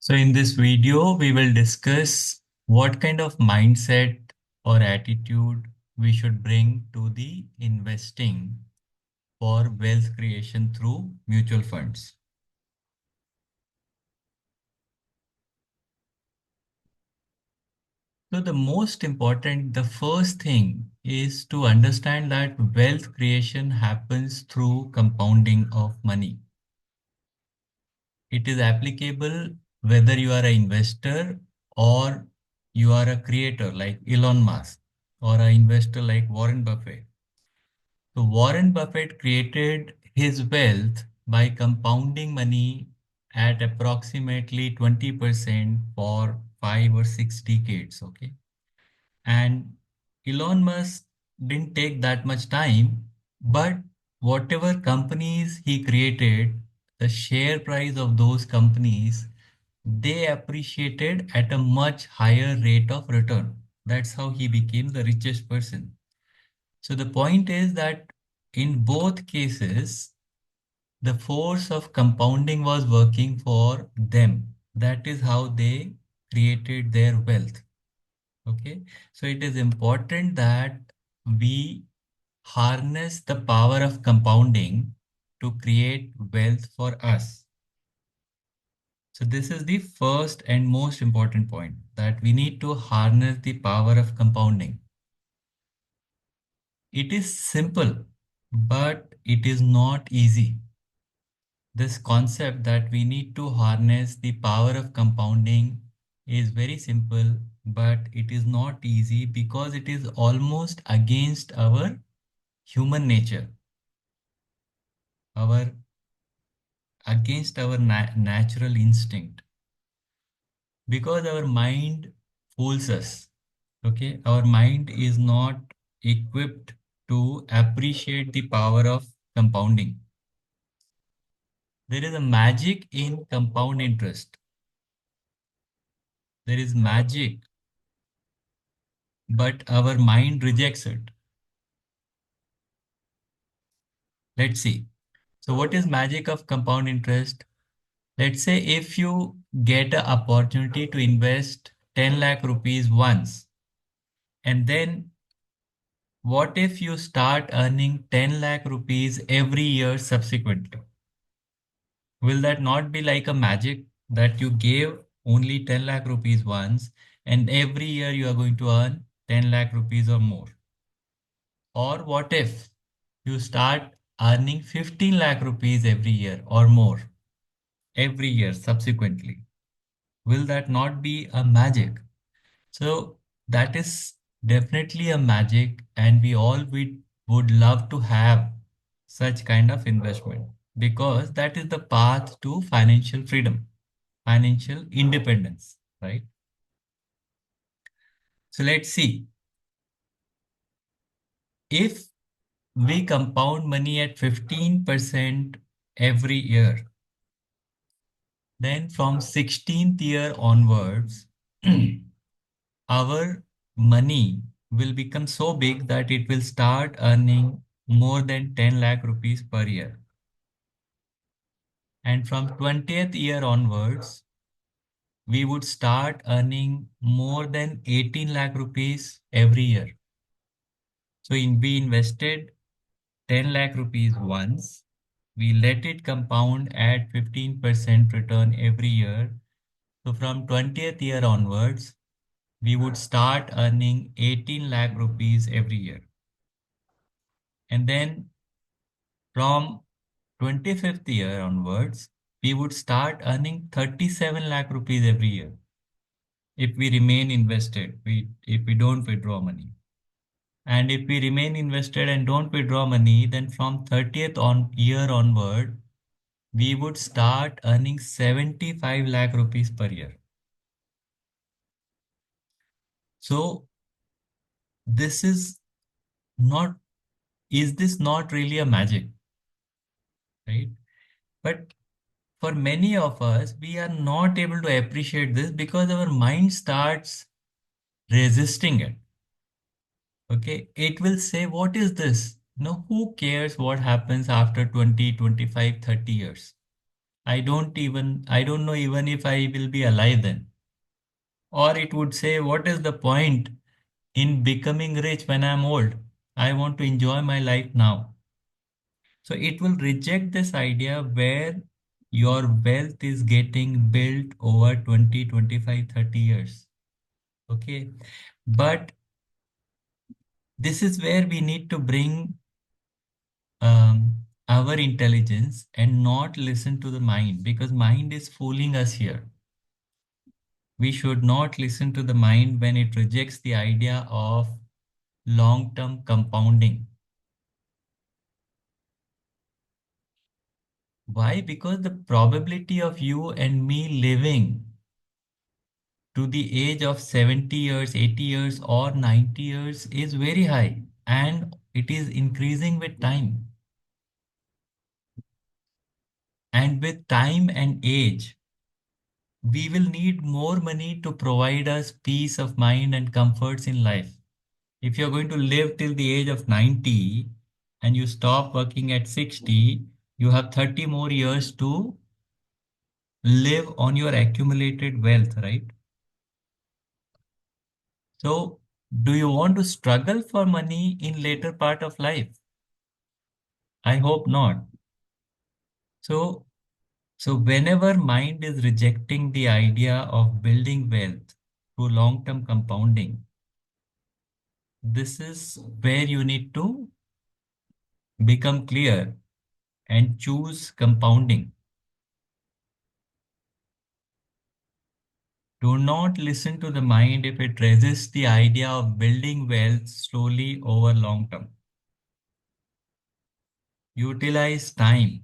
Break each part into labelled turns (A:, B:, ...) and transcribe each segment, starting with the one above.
A: So in this video, we will discuss what kind of mindset or attitude we should bring to the investing for wealth creation through mutual funds. So the first thing is to understand that wealth creation happens through compounding of money. It is applicable whether you are an investor or you are a creator like Elon Musk or an investor like Warren Buffett. So Warren Buffett created his wealth by compounding money at approximately 20% for 5 or 6 decades. Okay. And Elon Musk didn't take that much time, but whatever companies he created, the share price of those companies, they appreciated at a much higher rate of return. That's how he became the richest person. So the point is that in both cases, the force of compounding was working for them. That is how they created their wealth. Okay. So it is important that we harness the power of compounding to create wealth for us. So this is the first and most important point, that we need to harness the power of compounding. It is simple, but it is not easy. This concept that we need to harness the power of compounding is very simple, but it is not easy because it is almost against our human nature, our against our natural instinct, because our mind fools us. Okay, our mind is not equipped to appreciate the power of compounding. There is a magic in compound interest. There is magic, but our mind rejects it. Let's see. So what is magic of compound interest? Let's say if you get an opportunity to invest 10 lakh rupees once, and then what if you start earning 10 lakh rupees every year subsequently? Will that not be like a magic that you gave only 10 lakh rupees once and every year you are going to earn 10 lakh rupees or more? Or what if you start earning 15 lakh rupees every year or more every year subsequently? Will that not be a magic? So that is definitely a magic, and we would love to have such kind of investment because that is the path to financial freedom, financial independence, right? So let's see. If we compound money at 15% every year, then from 16th year onwards, our money will become so big that it will start earning more than 10 lakh rupees per year. And from 20th year onwards, we would start earning more than 18 lakh rupees every year. So we invested 10 lakh rupees once, we let it compound at 15% return every year. So from 20th year onwards, we would start earning 18 lakh rupees every year. And then from 25th year onwards, we would start earning 37 lakh rupees every year if we remain invested, if we don't withdraw money. And if we remain invested and don't withdraw money, then from 30th on year onward, we would start earning 75 lakh rupees per year. So this is not, is this not really a magic, right? But for many of us, we are not able to appreciate this because our mind starts resisting it. Okay, it will say, what is this? No, who cares what happens after 20, 25, 30 years? I don't know even if I will be alive then. Or it would say, what is the point in becoming rich when I'm old? I want to enjoy my life now. So it will reject this idea where your wealth is getting built over 20, 25, 30 years. Okay. But this is where we need to bring our intelligence and not listen to the mind, because mind is fooling us here. We should not listen to the mind when it rejects the idea of long-term compounding. Why? Because the probability of you and me living to the age of 70 years, 80 years, or 90 years is very high, and it is increasing with time. And with time and age, we will need more money to provide us peace of mind and comforts in life. If you're going to live till the age of 90 and you stop working at 60, you have 30 more years to live on your accumulated wealth, right? So, do you want to struggle for money in later part of life? I hope not. So, whenever mind is rejecting the idea of building wealth through long-term compounding, this is where you need to become clear and choose compounding. Do not listen to the mind if it resists the idea of building wealth slowly over long term. Utilize time.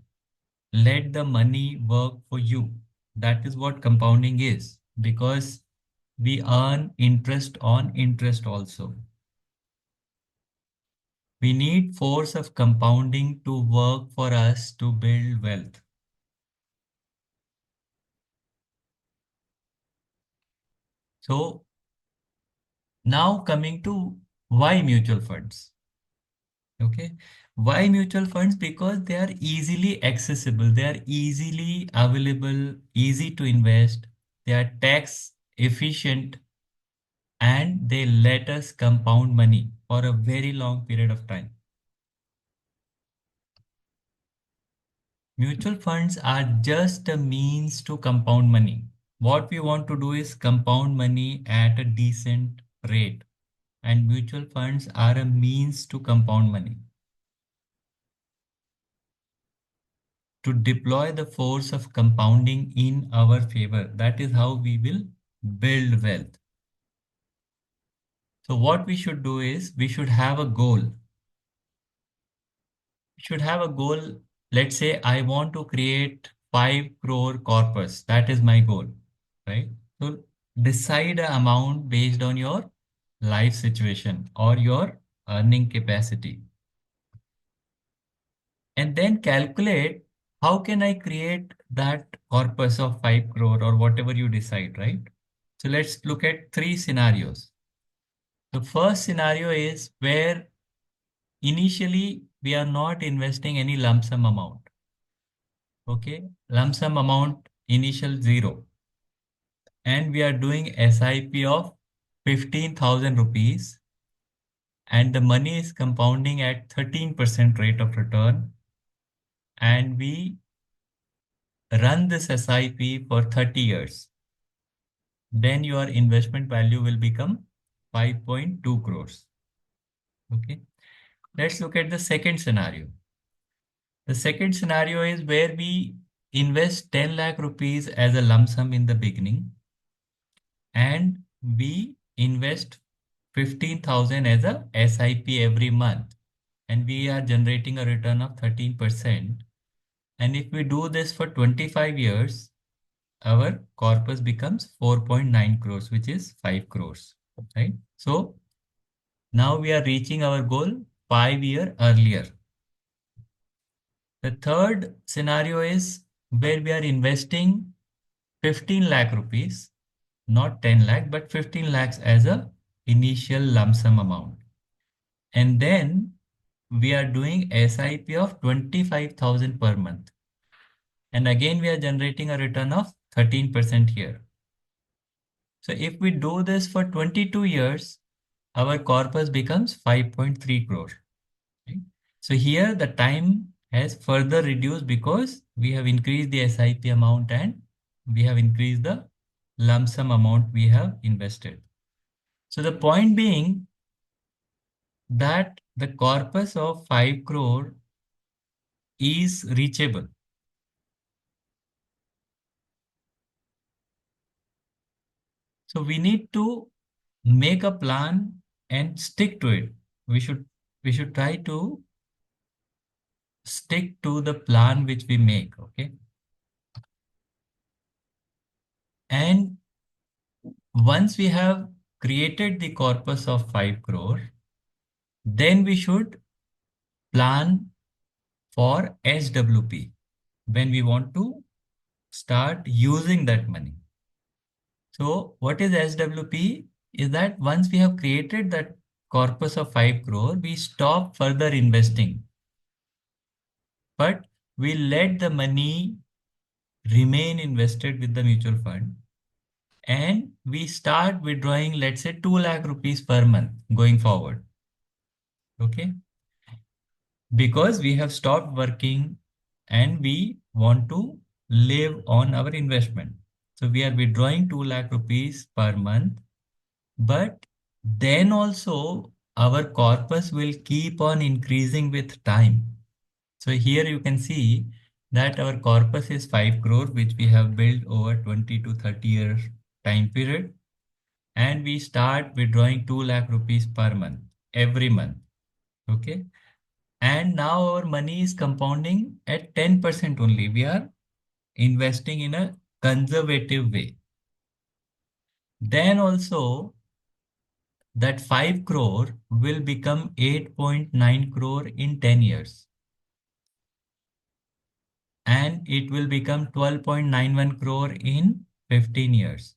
A: Let the money work for you. That is what compounding is, because we earn interest on interest also. We need force of compounding to work for us to build wealth. So now coming to why mutual funds. Okay. Why mutual funds? Because they are easily accessible, they are easily available, easy to invest, they are tax efficient, and they let us compound money for a very long period of time. Mutual funds are just a means to compound money. What we want to do is compound money at a decent rate, and mutual funds are a means to compound money. To deploy the force of compounding in our favor. That is how we will build wealth. So what we should do is we should have a goal. We should have a goal. Let's say I want to create 5 crore corpus. That is my goal, right? So decide an amount based on your life situation or your earning capacity. And then calculate how can I create that corpus of 5 crore or whatever you decide, right? So let's look at three scenarios. The first scenario is where initially we are not investing any lump sum amount. Okay, lump sum amount initial zero. And we are doing SIP of 15,000 rupees, and the money is compounding at 13% rate of return. And we run this SIP for 30 years. Then your investment value will become 5.2 crores. Okay. Let's look at the second scenario. The second scenario is where we invest 10 lakh rupees as a lump sum in the beginning, and we invest 15,000 as a SIP every month, and we are generating a return of 13%. And if we do this for 25 years, our corpus becomes 4.9 crores, which is 5 crores, right? So now we are reaching our goal 5 years earlier. The third scenario is where we are investing 15 lakh rupees, not 10 lakh, but 15 lakhs as a initial lump sum amount. And then we are doing SIP of 25,000 per month. And again, we are generating a return of 13% here. So if we do this for 22 years, our corpus becomes 5.3 crore. Right? So here the time has further reduced because we have increased the SIP amount and we have increased the lump sum amount we have invested. So the point being that the corpus of 5 crore is reachable. So we need to make a plan and stick to it. We should try to stick to the plan which we make, okay? And once we have created the corpus of 5 crore, then we should plan for SWP when we want to start using that money. So what is SWP? Is that once we have created that corpus of 5 crore, we stop further investing, but we let the money remain invested with the mutual fund and we start withdrawing, let's say 2 lakh rupees per month going forward. Okay. Because we have stopped working and we want to live on our investment. So we are withdrawing 2 lakh rupees per month, but then also our corpus will keep on increasing with time. So here you can see that our corpus is 5 crore, which we have built over 20 to 30 years time period. And we start withdrawing 2 lakh rupees per month, every month. Okay. And now our money is compounding at 10% only. We are investing in a conservative way. Then also that 5 crore will become 8.9 crore in 10 years. And it will become 12.91 crore in 15 years.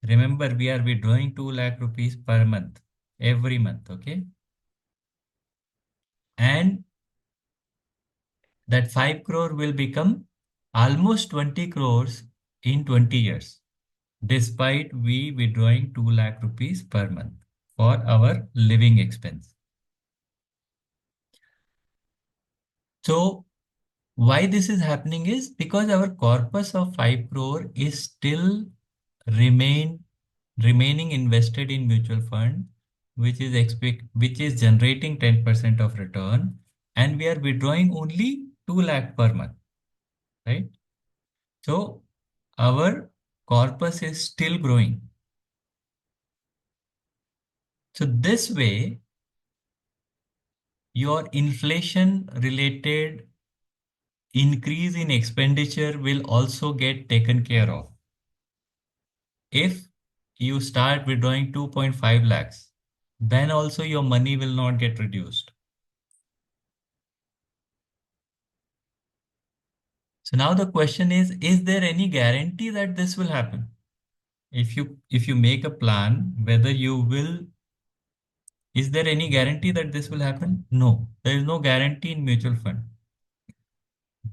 A: Remember, we are withdrawing 2 lakh rupees per month, every month, okay? And that 5 crore will become almost 20 crores in 20 years, despite we withdrawing 2 lakh rupees per month for our living expense. So why this is happening is because our corpus of 5 crore is still remaining invested in mutual fund, which is generating 10% of return, and we are withdrawing only 2 lakh per month, right? So our corpus is still growing. So this way, your inflation related increase in expenditure will also get taken care of. If you start withdrawing 2.5 lakhs, then also your money will not get reduced. So now the question is there any guarantee that this will happen? If you make a plan, whether you will, is there any guarantee that this will happen? No, there is no guarantee in mutual fund.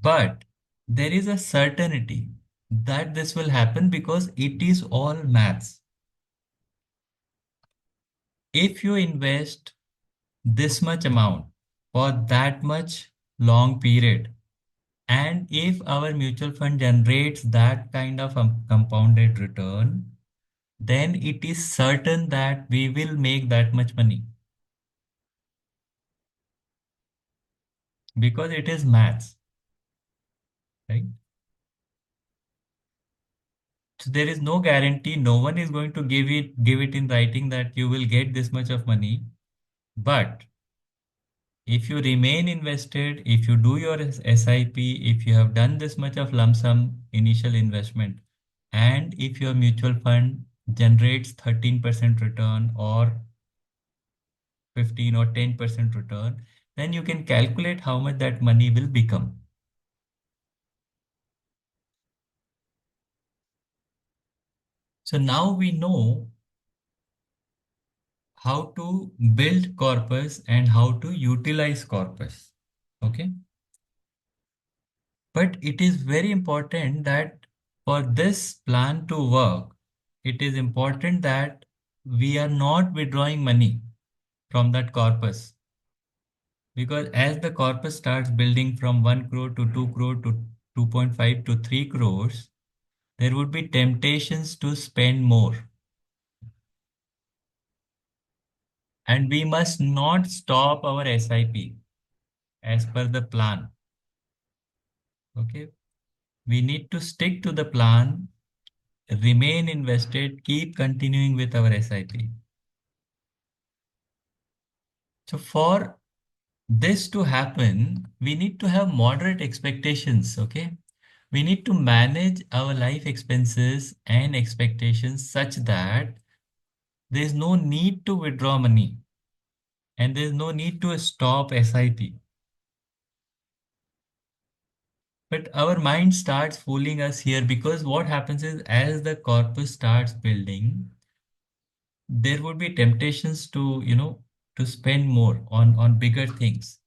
A: But there is a certainty that this will happen because it is all maths. If you invest this much amount for that much long period, and if our mutual fund generates that kind of a compounded return, then it is certain that we will make that much money because it is maths, right? So there is no guarantee. No one is going to give it in writing that you will get this much of money. But if you remain invested, if you do your SIP, if you have done this much of lump sum initial investment, and if your mutual fund generates 13% return or 15 or 10% return, then you can calculate how much that money will become. So now we know how to build corpus and how to utilize corpus. Okay. But it is very important that for this plan to work, it is important that we are not withdrawing money from that corpus. Because as the corpus starts building from 1 crore to 2 crore to 2.5 to 3 crores, there would be temptations to spend more. And we must not stop our SIP as per the plan. Okay. We need to stick to the plan, remain invested, keep continuing with our SIP. So for this to happen, we need to have moderate expectations. Okay. We need to manage our life expenses and expectations such that there is no need to withdraw money and there is no need to stop SIP. But our mind starts fooling us here because what happens is as the corpus starts building, there would be temptations to, to spend more on bigger things.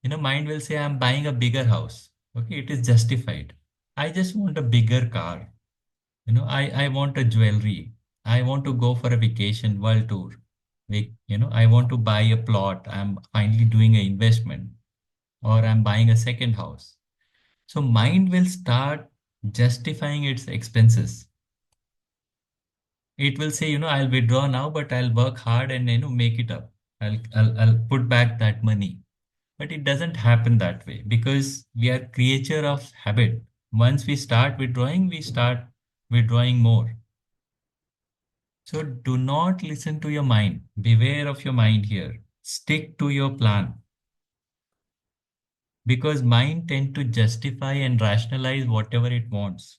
A: Mind will say, I'm buying a bigger house. Okay, it is justified. I just want a bigger car. I want a jewelry. I want to go for a vacation, world tour. I want to buy a plot. I'm finally doing an investment or I'm buying a second house. So mind will start justifying its expenses. It will say, I'll withdraw now, but I'll work hard and, make it up. I'll put back that money. But it doesn't happen that way because we are creature of habit. Once we start withdrawing, we start withdrawing more. So do not listen to your mind. Beware of your mind here. Stick to your plan because mind tend to justify and rationalize whatever it wants.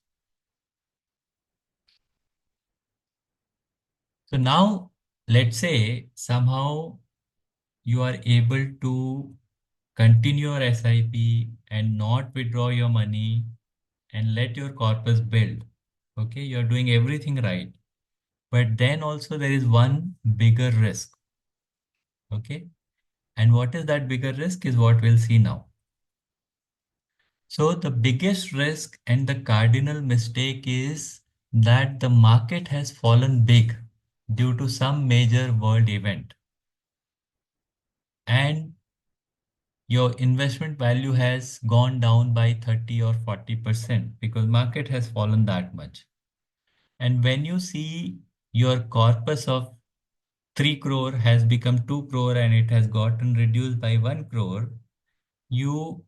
A: So now let's say somehow you are able to continue your SIP and not withdraw your money and let your corpus build. Okay, you're doing everything right. But then also there is one bigger risk. Okay. And what is that bigger risk is what we'll see now. So the biggest risk and the cardinal mistake is that the market has fallen big due to some major world event. And your investment value has gone down by 30 or 40% because market has fallen that much. And when you see your corpus of 3 crore has become 2 crore and it has gotten reduced by 1 crore, you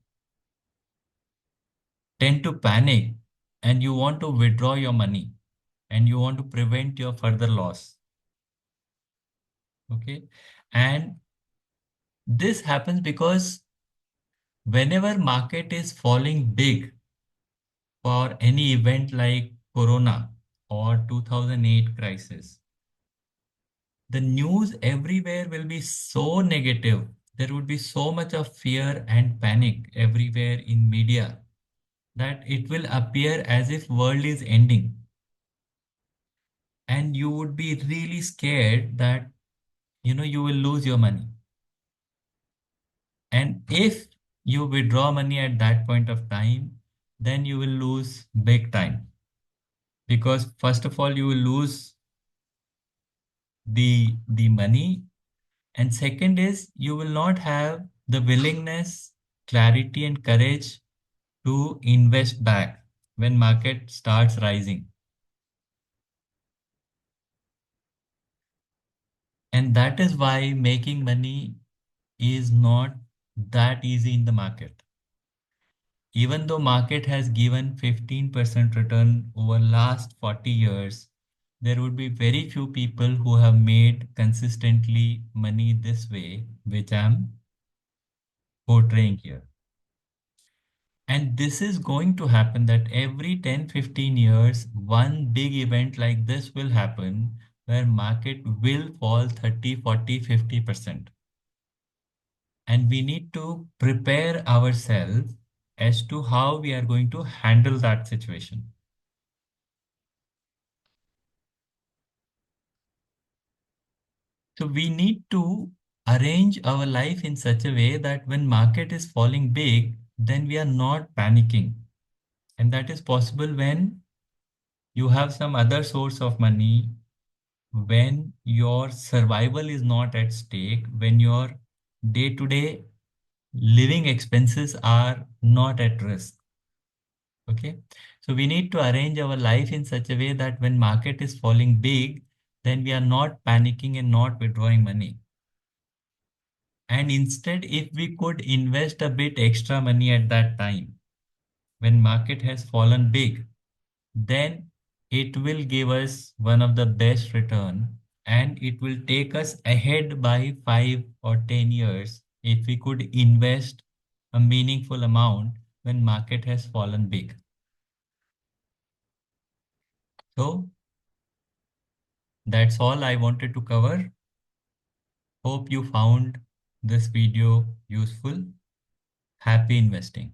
A: tend to panic and you want to withdraw your money and you want to prevent your further loss. Okay. And this happens because whenever market is falling big for any event like Corona or 2008 crisis, the news everywhere will be so negative. There would be so much of fear and panic everywhere in media that it will appear as if world is ending. And you would be really scared that, you will lose your money. And if you withdraw money at that point of time, then you will lose big time. Because first of all, you will lose the money. And second is you will not have the willingness, clarity, and courage to invest back when market starts rising. And that is why making money is not that easy in the market. Even though market has given 15% return over last 40 years, there would be very few people who have made consistently money this way, which I'm portraying here. And this is going to happen that every 10-15 years, one big event like this will happen where market will fall 30, 40, 50%. And we need to prepare ourselves as to how we are going to handle that situation. So we need to arrange our life in such a way that when market is falling big, then we are not panicking. And that is possible when you have some other source of money, when your survival is not at stake, when your day to day living expenses are not at risk. Okay. So we need to arrange our life in such a way that when market is falling big, then we are not panicking and not withdrawing money. And instead, if we could invest a bit extra money at that time, when market has fallen big, then it will give us one of the best return, and it will take us ahead by 5 or 10 years if we could invest a meaningful amount when market has fallen big. So that's all I wanted to cover. Hope you found this video useful. Happy investing.